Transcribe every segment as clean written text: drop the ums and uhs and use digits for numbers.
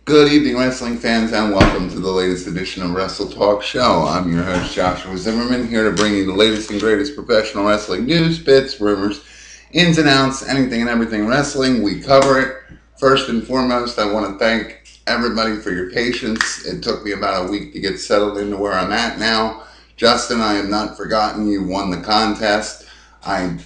Good evening, wrestling fans, and welcome to the latest edition of Wrestle Talk Show. I'm your host, Joshua Zimmerman, here to bring you the latest and greatest professional wrestling news, bits, rumors, ins and outs, anything and everything wrestling. We cover it. First and foremost, I want to thank everybody for your patience. It took me about a week to get settled into where I'm at now. Justin, I have not forgotten you won the contest. I'm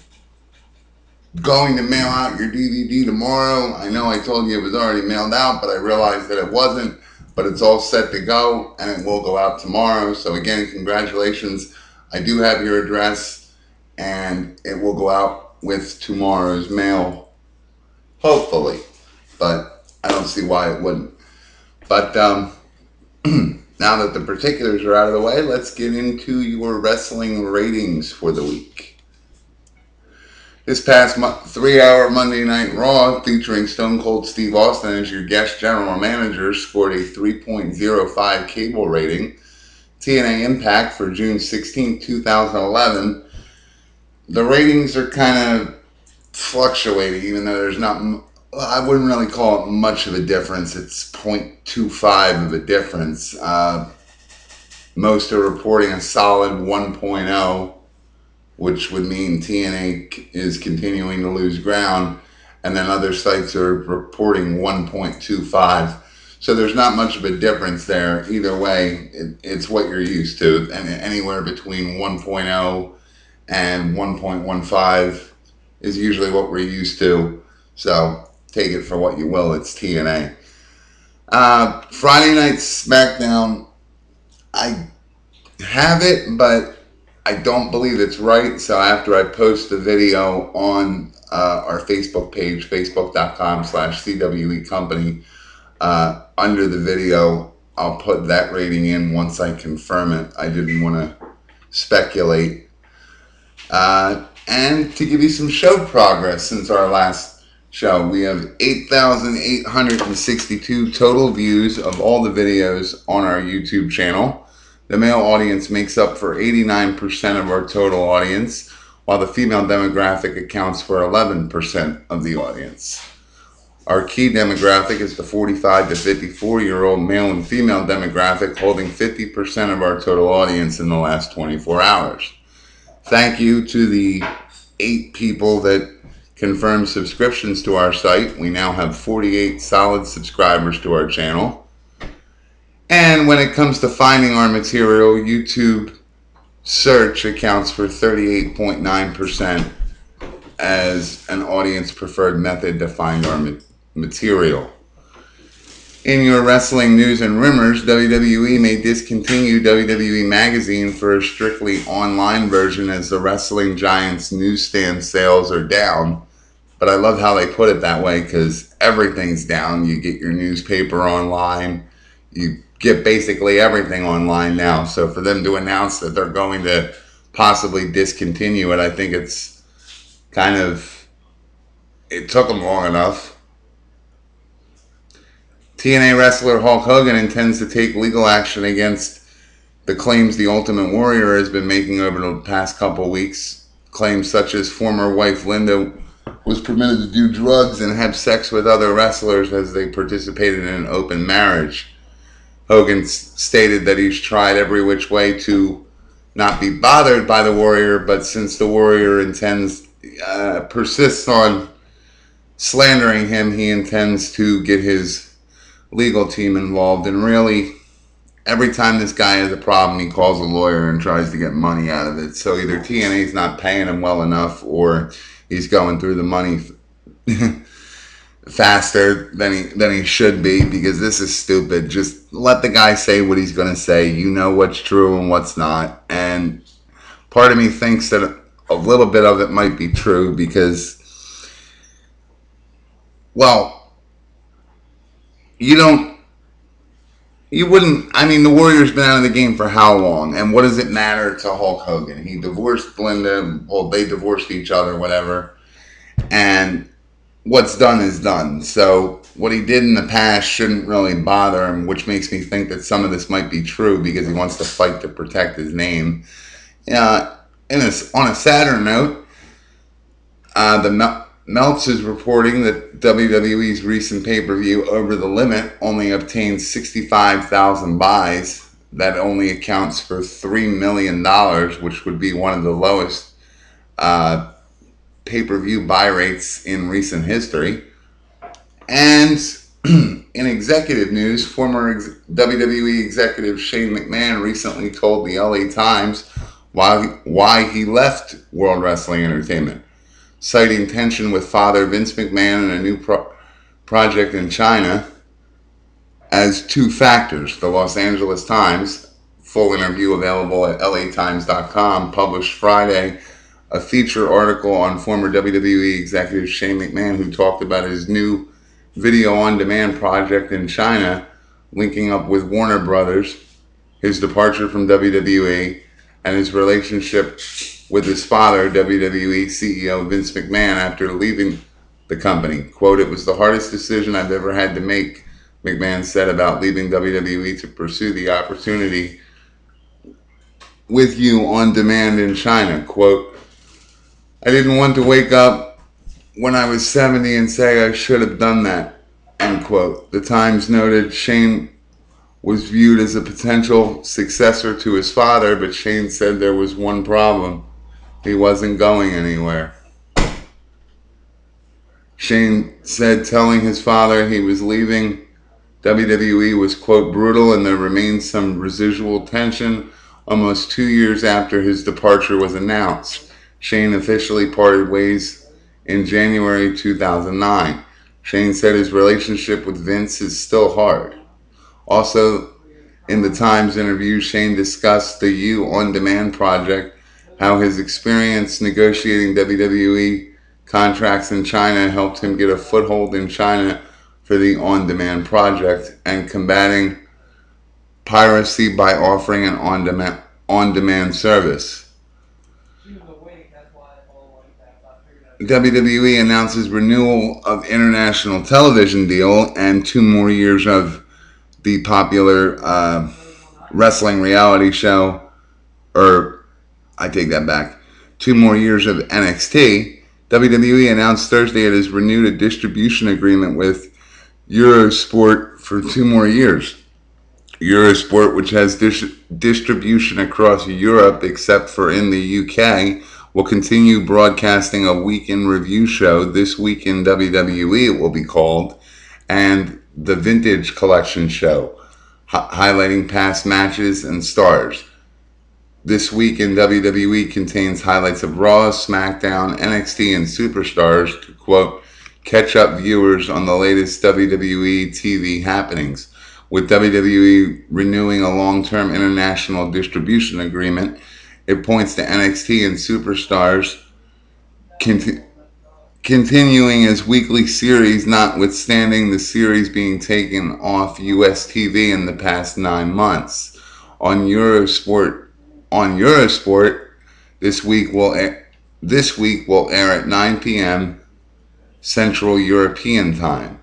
going to mail out your DVD tomorrow. I know I told you it was already mailed out, but I realized that it wasn't. But it's all set to go, and it will go out tomorrow. So again, congratulations. I do have your address, and it will go out with tomorrow's mail, hopefully. But I don't see why it wouldn't. But now that the particulars are out of the way, let's get into your wrestling ratings for the week. This past 3-hour Monday Night Raw, featuring Stone Cold Steve Austin as your guest general manager, scored a 3.05 cable rating. TNA Impact for June 16, 2011. The ratings are kind of fluctuating, even though there's not, I wouldn't really call it much of a difference. It's 0.25 of a difference. Most are reporting a solid 1.0. which would mean TNA is continuing to lose ground, and then other sites are reporting 1.25. So there's not much of a difference there. Either way, it's what you're used to, and anywhere between 1.0 and 1.15 is usually what we're used to. So take it for what you will. It's TNA. Friday Night SmackDown, I have it, but I don't believe it's right, so after I post the video on our Facebook page, facebook.com/CWE Company, under the video, I'll put that rating in once I confirm it. I didn't want to speculate. And to give you some show progress since our last show, we have 8,862 total views of all the videos on our YouTube channel. The male audience makes up for 89% of our total audience, while the female demographic accounts for 11% of the audience. Our key demographic is the 45 to 54-year-old male and female demographic, holding 50% of our total audience in the last 24 hours. Thank you to the 8 people that confirmed subscriptions to our site. We now have 48 solid subscribers to our channel. And when it comes to finding our material, YouTube search accounts for 38.9% as an audience preferred method to find our material. In your wrestling news and rumors, WWE may discontinue WWE Magazine for a strictly online version as the Wrestling Giants newsstand sales are down. But I love how they put it that way, because everything's down. You get your newspaper online. You get basically everything online now. So for them to announce that they're going to possibly discontinue it, I think it's kind of, it took them long enough. TNA wrestler Hulk Hogan intends to take legal action against the claims the Ultimate Warrior has been making over the past couple weeks. Claims such as former wife Linda was permitted to do drugs and have sex with other wrestlers as they participated in an open marriage. Hogan stated that he's tried every which way to not be bothered by the Warrior, but since the Warrior persists on slandering him, he intends to get his legal team involved. And really, every time this guy has a problem, he calls a lawyer and tries to get money out of it. So either TNA's not paying him well enough, or he's going through the money faster than he should be, because this is stupid. Just let the guy say what he's going to say. You know what's true and what's not. And part of me thinks that a little bit of it might be true, because, well, the Warrior's been out of the game for how long? And what does it matter to Hulk Hogan? He divorced Linda. Well, they divorced each other, whatever. And what's done is done. So what he did in the past shouldn't really bother him, which makes me think that some of this might be true, because he wants to fight to protect his name. On a sadder note, the Meltz is reporting that WWE's recent pay-per-view Over the Limit only obtained 65,000 buys. That only accounts for $3 million, which would be one of the lowest pay-per-view buy rates in recent history. And in executive news, former WWE executive Shane McMahon recently told the LA Times why he left World Wrestling Entertainment, citing tension with father Vince McMahon and a new project in China as two factors. The Los Angeles Times, full interview available at latimes.com, published Friday a feature article on former WWE executive Shane McMahon, who talked about his new video-on-demand project in China, linking up with Warner Brothers, his departure from WWE, and his relationship with his father, WWE CEO Vince McMahon, after leaving the company. Quote, "It was the hardest decision I've ever had to make," McMahon said about leaving WWE to pursue the opportunity with you on demand in China. Quote, "I didn't want to wake up when I was 70 and say I should have done that," end quote. The Times noted Shane was viewed as a potential successor to his father, but Shane said there was one problem: he wasn't going anywhere. Shane said telling his father he was leaving WWE was, quote, "brutal, and there remains some residual tension." Almost 2 years after his departure was announced, Shane officially parted ways in January 2009. Shane said his relationship with Vince is still hard. Also, in the Times interview, Shane discussed the You On Demand project, how his experience negotiating WWE contracts in China helped him get a foothold in China for the On Demand project, and combating piracy by offering an on-demand service. WWE announces renewal of international television deal and 2 more years of the popular wrestling reality show, or I take that back, 2 more years of NXT. WWE announced Thursday it has renewed a distribution agreement with Eurosport for 2 more years. Eurosport, which has distribution across Europe except for in the UK, will continue broadcasting a week-in review show, This Week in WWE it will be called, and the Vintage Collection show, highlighting past matches and stars. This Week in WWE contains highlights of Raw, SmackDown, NXT, and Superstars to, quote, catch up viewers on the latest WWE TV happenings. With WWE renewing a long-term international distribution agreement, it points to NXT and Superstars continuing as weekly series, notwithstanding the series being taken off US TV in the past 9 months. On Eurosport, this week will air at 9 p.m. Central European Time.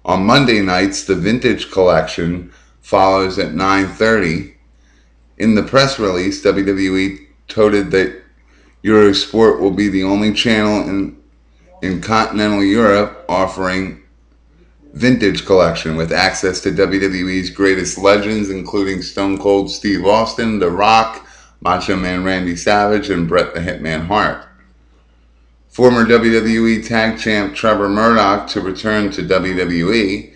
On Monday nights, the Vintage Collection follows at 9:30. In the press release, WWE touted that Eurosport will be the only channel in continental Europe offering Vintage Collection, with access to WWE's greatest legends, including Stone Cold Steve Austin, The Rock, Macho Man Randy Savage, and Bret the Hitman Hart. Former WWE Tag Champ Trevor Murdoch to return to WWE.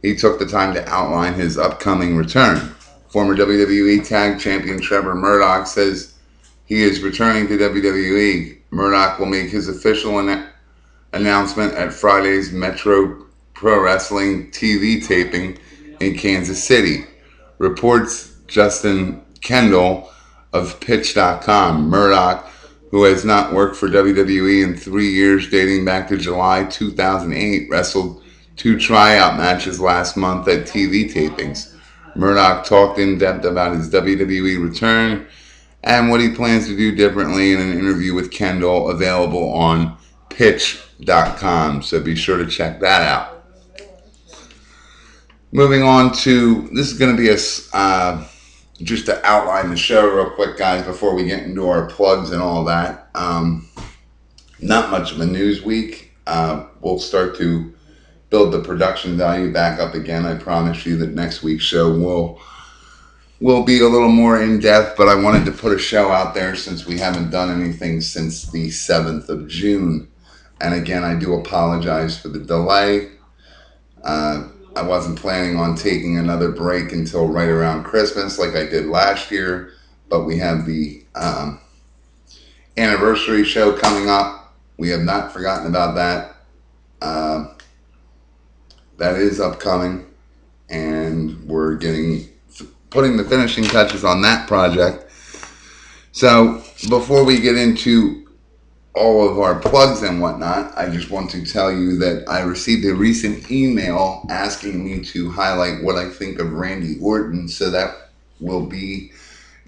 He took the time to outline his upcoming return. Former WWE Tag Champion Trevor Murdoch says he is returning to WWE. Murdoch will make his official announcement at Friday's Metro Pro Wrestling TV taping in Kansas City, reports Justin Kendall of Pitch.com. Murdoch, who has not worked for WWE in 3 years dating back to July 2008, wrestled 2 tryout matches last month at TV tapings. Murdoch talked in depth about his WWE return and what he plans to do differently in an interview with Kendall, available on Pitch.com, so be sure to check that out. Moving on to, this is going to be just to outline the show real quick, guys, before we get into our plugs and all that. Not much of a news week. we'll start to build the production value back up again. I promise you that next week's show will be a little more in depth, but I wanted to put a show out there since we haven't done anything since the 7th of June. And again, I do apologize for the delay. I wasn't planning on taking another break until right around Christmas like I did last year, but we have the anniversary show coming up. We have not forgotten about that. That is upcoming, and we're putting the finishing touches on that project. So before we get into all of our plugs and whatnot, I just want to tell you that I received a recent email asking me to highlight what I think of Randy Orton, so that will be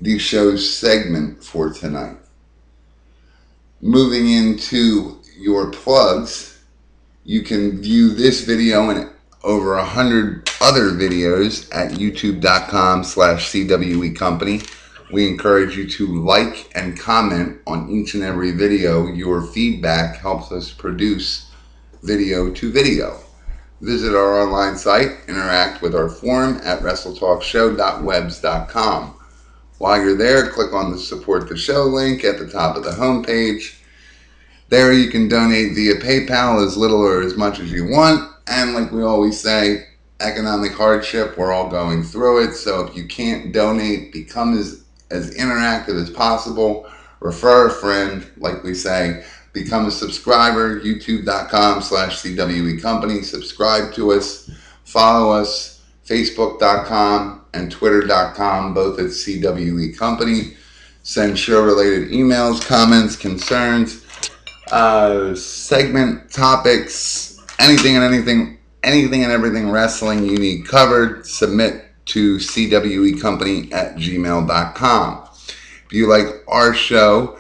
the show's segment for tonight. Moving into your plugs, you can view this video and over 100 other videos at youtube.com/CWE Company. We encourage you to like and comment on each and every video. Your feedback helps us produce video to video. Visit our online site, interact with our forum at wrestletalkshow.webs.com. While you're there, click on the support the show link at the top of the homepage. There you can donate via PayPal as little or as much as you want. And like we always say, economic hardship, we're all going through it. So if you can't donate, become as interactive as possible. Refer a friend, like we say. Become a subscriber, youtube.com/CWE Company. Subscribe to us. Follow us, facebook.com and twitter.com, both at CWE Company. Send show-related emails, comments, concerns, segment topics, anything and everything wrestling you need covered. Submit to cwecompany@gmail.com. If you like our show,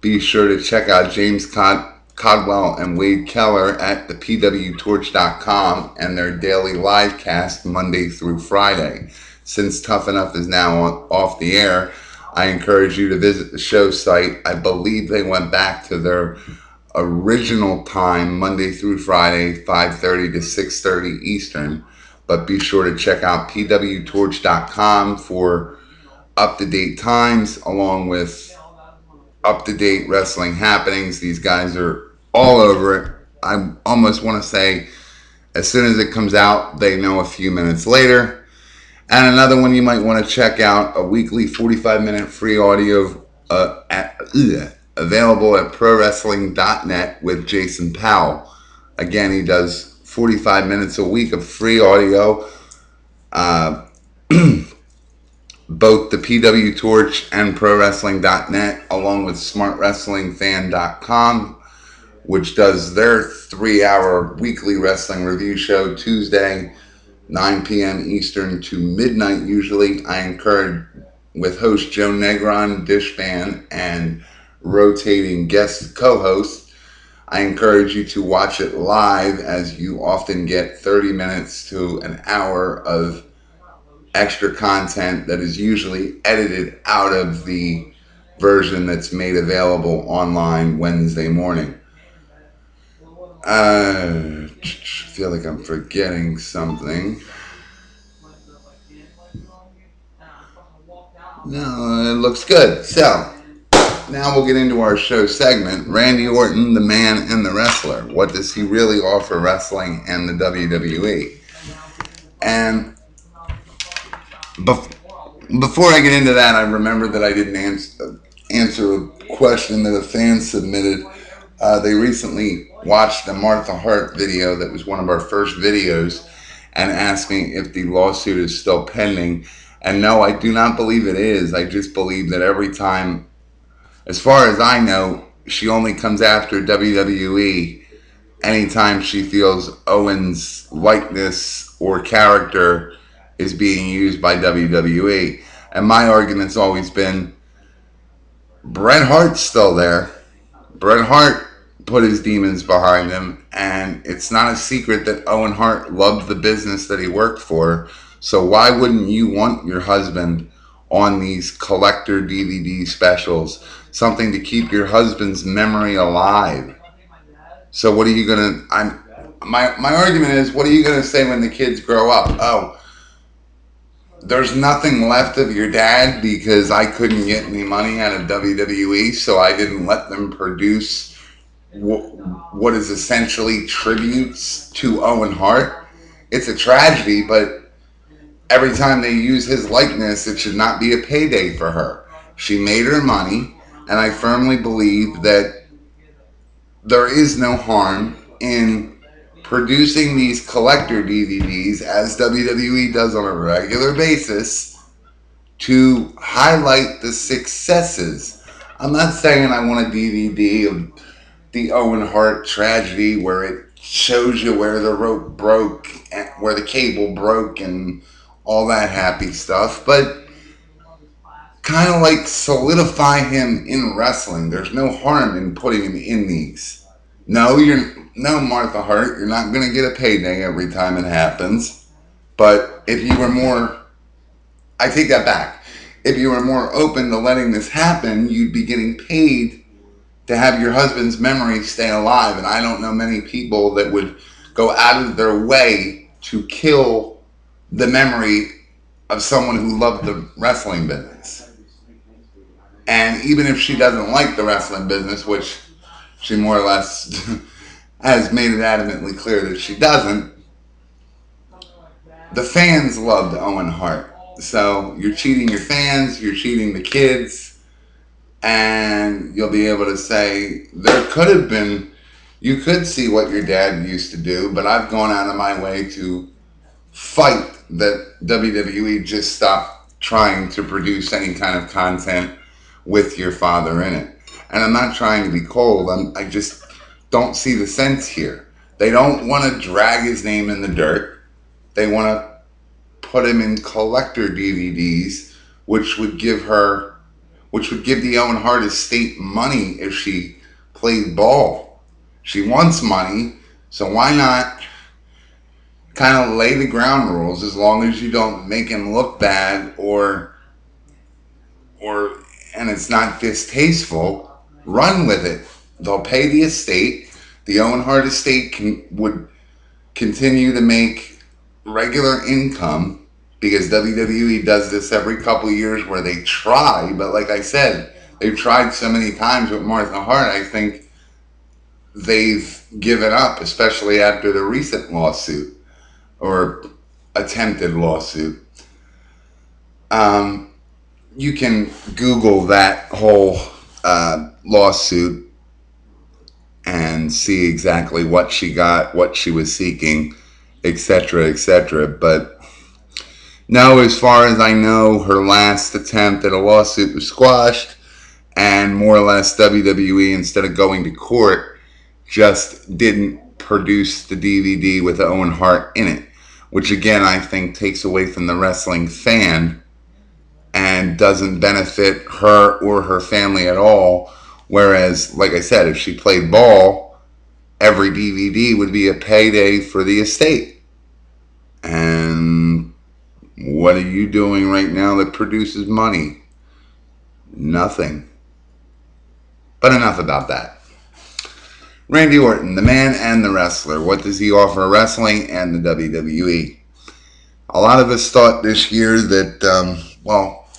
be sure to check out James Codwell and Wade Keller at thepwtorch.com and their daily live cast Monday through Friday. Since Tough Enough is now off the air, I encourage you to visit the show site. I believe they went back to their original time, Monday through Friday, 5:30 to 6:30 Eastern. But be sure to check out pwtorch.com for up-to-date times, along with up-to-date wrestling happenings. These guys are all over it. I almost want to say, as soon as it comes out, they know a few minutes later. And another one you might want to check out, a weekly 45-minute free audio available at prowrestling.net with Jason Powell. Again, he does 45 minutes a week of free audio. Both the PW Torch and prowrestling.net, along with smartwrestlingfan.com, which does their 3-hour weekly wrestling review show Tuesday, 9 p.m. Eastern to midnight usually. I encourage, with host Joe Negron, Dishpan, and rotating guest co-hosts, I encourage you to watch it live, as you often get 30 minutes to an hour of extra content that is usually edited out of the version that's made available online Wednesday morning. I feel like I'm forgetting something. No, it looks good. So, now we'll get into our show segment. Randy Orton, the man and the wrestler. What does he really offer wrestling and the WWE? And before I get into that, I remember that I didn't answer a question that a fan submitted. They recently watched a Martha Hart video that was one of our first videos and asked me if the lawsuit is still pending. And no, I do not believe it is. I just believe that every time, as far as I know, she only comes after WWE anytime she feels Owen's likeness or character is being used by WWE. And my argument's always been, Bret Hart's still there. Bret Hart put his demons behind him, and it's not a secret that Owen Hart loved the business that he worked for. So why wouldn't you want your husband on these collector DVD specials? Something to keep your husband's memory alive. So what are you gonna? My argument is, what are you gonna say when the kids grow up? Oh, there's nothing left of your dad because I couldn't get any money out of WWE, so I didn't let them produce what is essentially tributes to Owen Hart. It's a tragedy, but every time they use his likeness, it should not be a payday for her. She made her money, and I firmly believe that there is no harm in producing these collector DVDs, as WWE does on a regular basis, to highlight the successes. I'm not saying I want a DVD of the Owen Hart tragedy where it shows you where the rope broke, where the cable broke, and all that happy stuff, but kind of like solidify him in wrestling. There's no harm in putting him in these. No, Martha Hart, you're not going to get a payday every time it happens. But if you were more, I take that back. If you were more open to letting this happen, you'd be getting paid to have your husband's memory stay alive. And I don't know many people that would go out of their way to kill the memory of someone who loved the wrestling business. And even if she doesn't like the wrestling business, which she more or less has made it adamantly clear that she doesn't, the fans loved Owen Hart. So you're cheating your fans, you're cheating the kids, and you'll be able to say, there could have been, you could see what your dad used to do, but I've gone out of my way to fight that WWE just stop trying to produce any kind of content with your father in it. And I'm not trying to be cold. I just don't see the sense here. They don't want to drag his name in the dirt. They want to put him in collector DVDs, which would give the Owen Hart estate money if she played ball. She wants money, so why not kind of lay the ground rules, as long as you don't make him look bad or and it's not distasteful, run with it. They'll pay the estate. The Owen Hart estate would continue to make regular income, because WWE does this every couple of years where they try, but like I said, they've tried so many times with Martha Hart, I think they've given up, especially after the recent lawsuit, or attempted lawsuit. You can Google that whole lawsuit and see exactly what she got, what she was seeking, etc., etc. But no, as far as I know, her last attempt at a lawsuit was squashed, and more or less WWE, instead of going to court, just didn't produce the DVD with Owen Hart in it, which again I think takes away from the wrestling fan and doesn't benefit her or her family at all. Whereas, like I said, if she played ball, every DVD would be a payday for the estate. And what are you doing right now that produces money? Nothing. But enough about that. Randy Orton, the man and the wrestler. What does he offer wrestling and the WWE? A lot of us thought this year that,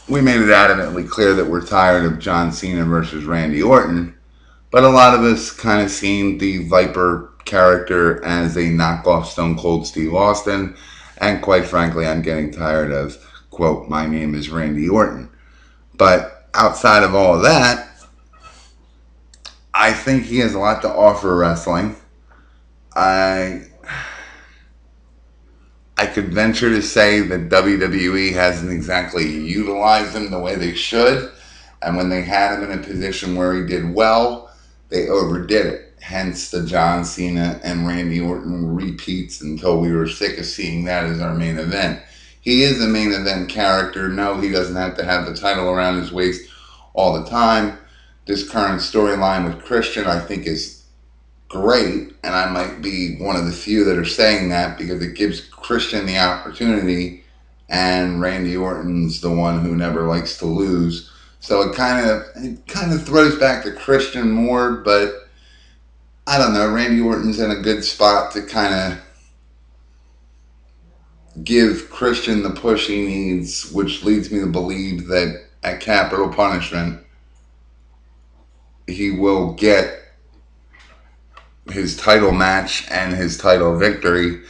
we made it adamantly clear that we're tired of John Cena versus Randy Orton, but a lot of us kind of seen the Viper character as a knockoff Stone Cold Steve Austin, and quite frankly, I'm getting tired of, quote, my name is Randy Orton. But outside of all of that, I think he has a lot to offer wrestling. I could venture to say that WWE hasn't exactly utilized him the way they should. And when they had him in a position where he did well, they overdid it. Hence the John Cena and Randy Orton repeats until we were sick of seeing that as our main event. He is a main event character. No, he doesn't have to have the title around his waist all the time. This current storyline with Christian, I think, is great, and I might be one of the few that are saying that, because it gives Christian the opportunity, and Randy Orton's the one who never likes to lose. So it kind of throws back to Christian more, but I don't know, Randy Orton's in a good spot to kind of give Christian the push he needs, which leads me to believe that at Capital Punishment, he will get his title match and his title victory,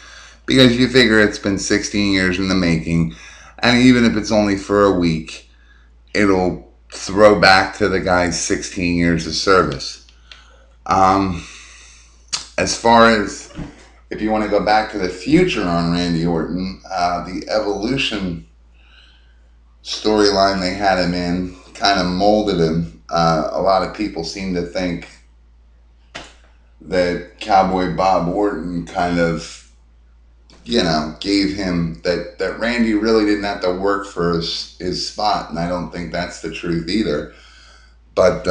because you figure it's been 16 years in the making, and even if it's only for a week, it'll throw back to the guy's 16 years of service. As far as if you want to go back to the future on Randy Orton, the Evolution storyline they had him in kind of molded him. A lot of people seem to think that Cowboy Bob Orton kind of, gave him that Randy really didn't have to work for his spot, and I don't think that's the truth either. But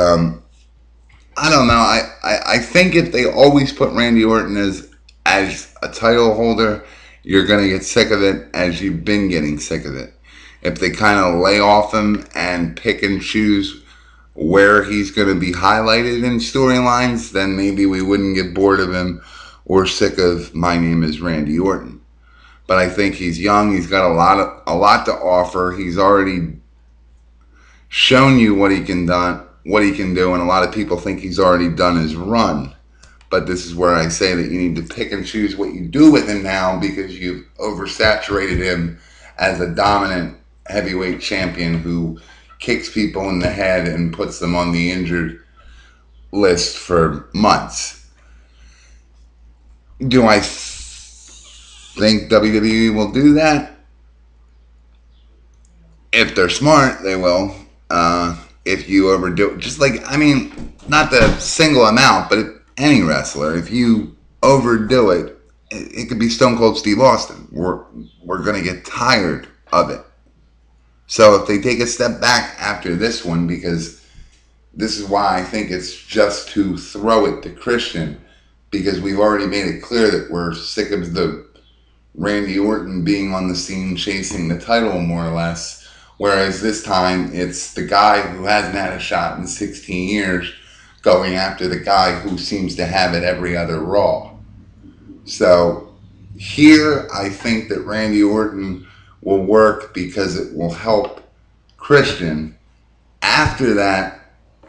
I don't know. I think if they always put Randy Orton as a title holder, you're going to get sick of it, as you've been getting sick of it. If they kind of lay off him and pick and choose where he's going to be highlighted in storylines, then maybe we wouldn't get bored of him or sick of "My name is Randy Orton." But I think he's young. He's got a lot to offer. He's already shown you what he can do, and a lot of people think he's already done his run. But this is where I say that you need to pick and choose what you do with him now, because you've oversaturated him as a dominant heavyweight champion who kicks people in the head and puts them on the injured list for months. Do I think WWE will do that? If they're smart, they will. If you overdo it, just like, not the single amount, but any wrestler, if you overdo it, it could be Stone Cold Steve Austin. We're going to get tired of it. So if they take a step back after this one, because this is why I think it's just to throw it to Christian, because we've already made it clear that we're sick of the Randy Orton being on the scene chasing the title, more or less. Whereas this time, it's the guy who hasn't had a shot in 16 years going after the guy who seems to have it every other Raw. So here, I think that Randy Orton will work because it will help Christian. After that,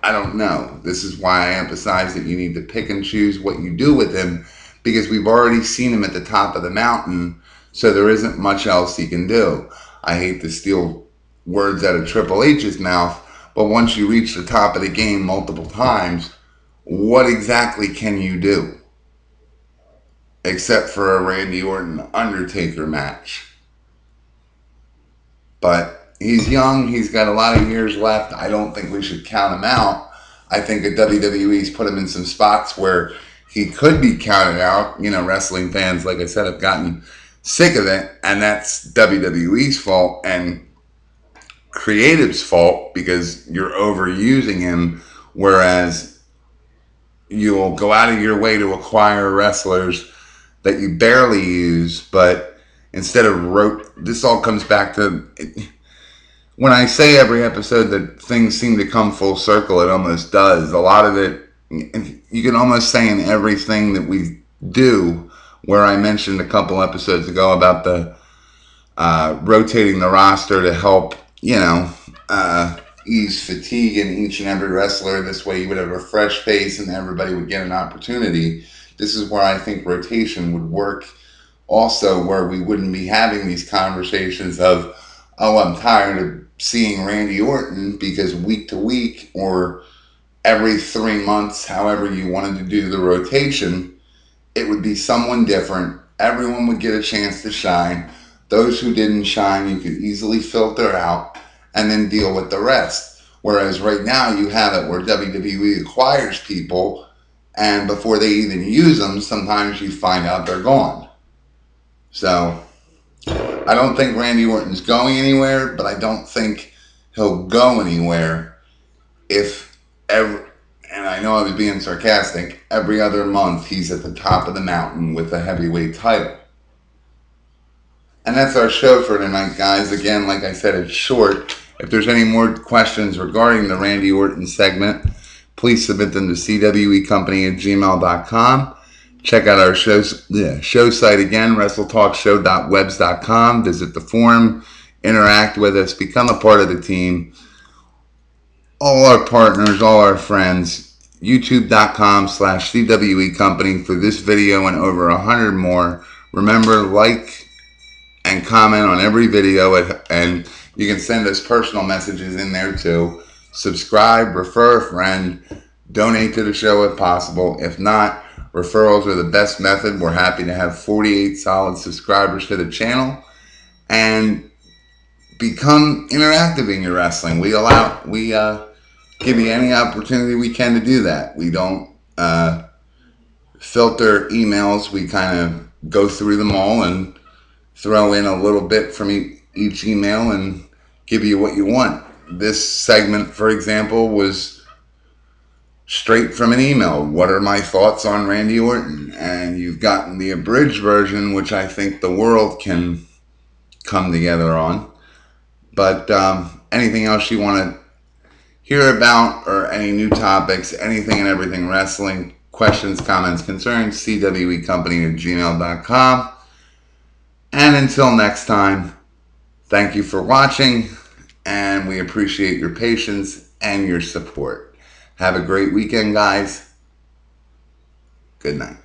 I don't know. This is why I emphasize that you need to pick and choose what you do with him, because we've already seen him at the top of the mountain, so there isn't much else he can do. I hate to steal words out of Triple H's mouth, but once you reach the top of the game multiple times, what exactly can you do? Except for a Randy Orton Undertaker match. But he's young, he's got a lot of years left. I don't think we should count him out. I think that WWE's put him in some spots where he could be counted out. Wrestling fans, like I said, have gotten sick of it, and that's WWE's fault and creative's fault, because you're overusing him, whereas you'll go out of your way to acquire wrestlers that you barely use, but instead of this all comes back to, when I say every episode that things seem to come full circle, it almost does. A lot of it, you can almost say in everything that we do, where I mentioned a couple episodes ago about the rotating the roster to help, ease fatigue in each and every wrestler. This way you would have a fresh face and everybody would get an opportunity. This is where I think rotation would work also, where we wouldn't be having these conversations of, oh, I'm tired of seeing Randy Orton, because week to week or every 3 months, however you wanted to do the rotation, it would be someone different. Everyone would get a chance to shine. Those who didn't shine, you could easily filter out and then deal with the rest. Whereas right now you have it where WWE acquires people, and before they even use them, sometimes you find out they're gone. So I don't think Randy Orton's going anywhere, but I don't think he'll go anywhere if and I know I was being sarcastic, every other month he's at the top of the mountain with a heavyweight title. And that's our show for tonight, guys. Again, like I said, it's short. If there's any more questions regarding the Randy Orton segment, please submit them to cwecompany@gmail.com. Check out our show site again, wrestletalkshow.webs.com. Visit the forum, interact with us, become a part of the team. All our partners, all our friends, youtube.com/CWEcompany for this video and over 100 more. Remember, like and comment on every video, and you can send us personal messages in there too. Subscribe, refer a friend, donate to the show if possible. If not, referrals are the best method. We're happy to have 48 solid subscribers to the channel, and become interactive in your wrestling. We give you any opportunity we can to do that. We don't filter emails. We kind of go through them all and throw in a little bit from each email and give you what you want. This segment, for example, was straight from an email. What are my thoughts on Randy Orton? And you've gotten the abridged version, which I think the world can come together on. But anything else you want to hear about, or any new topics, anything and everything wrestling, questions, comments, concerns, cwecompany@gmail.com. And until next time, thank you for watching, and we appreciate your patience and your support. Have a great weekend, guys. Good night.